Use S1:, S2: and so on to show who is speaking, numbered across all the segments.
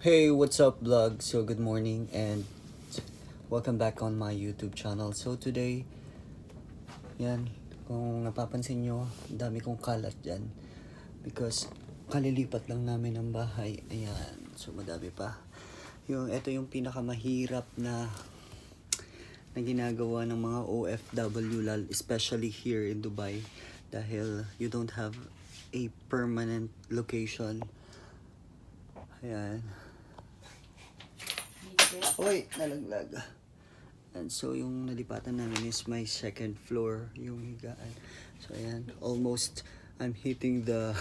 S1: Hey, what's up vlog? So good morning and welcome back on my YouTube channel. So today, yan, kung napapansin nyo, ang dami kong kalat dyan. Because kalilipat lang namin ng bahay. Ayan, so madami pa. Ito yung pinakamahirap na ginagawa ng mga OFW, especially here in Dubai. Dahil you don't have a permanent location. Ayan. Uy, nalaglag. And so yung nalipatan namin is my second floor, yung higaan. So ayan, almost I'm hitting the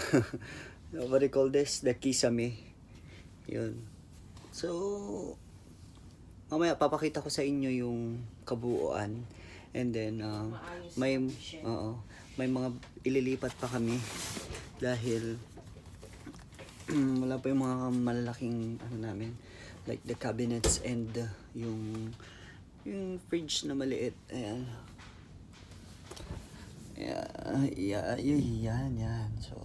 S1: what do you call this? The kisame. Yun. So mamaya papakita ko sa inyo yung kabuuan. And then may mga ililipat pa kami dahil wala pa yung mga malalaking namin, like the cabinets and yung fridge na maliit. Ayan. Yan. So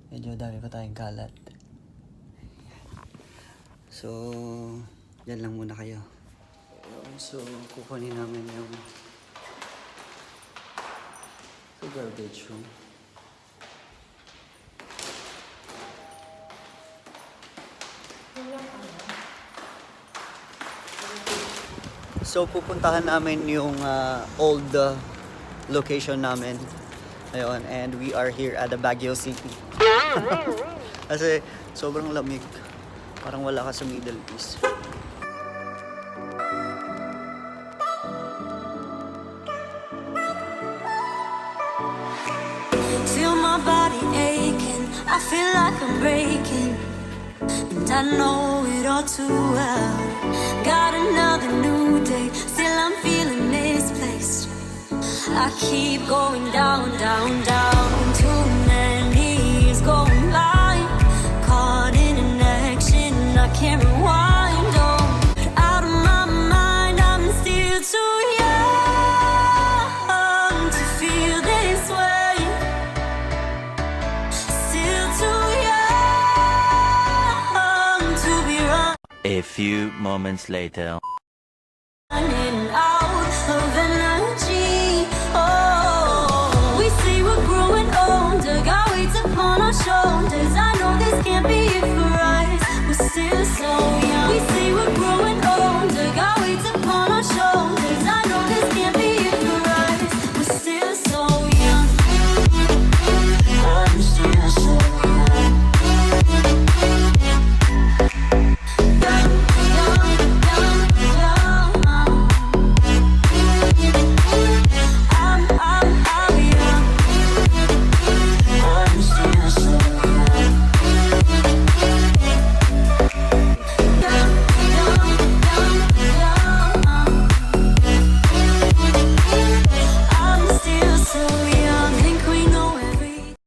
S1: medyo dami pa tayong kalat. So yan lang muna kayo. So kukunin namin yung garbage room. So pupuntahan namin yung old location namin. Ayun, and we are here at the Baguio City. Kasi sobrang lamig. Parang wala ka sa Middle East.
S2: Feel my body aching, I feel like I'm breaking, and I know it all too well. Got another new day, still I'm feeling misplaced. I keep going down, down, down. Too many years going by, caught in an action I can't rewind. Oh, out of my mind, I'm still too young to feel this way. Still too young to be running.
S3: A few moments later.
S2: Running out of energy. Oh, we say we're growing older, got weights upon our shoulders. I know this can't be it.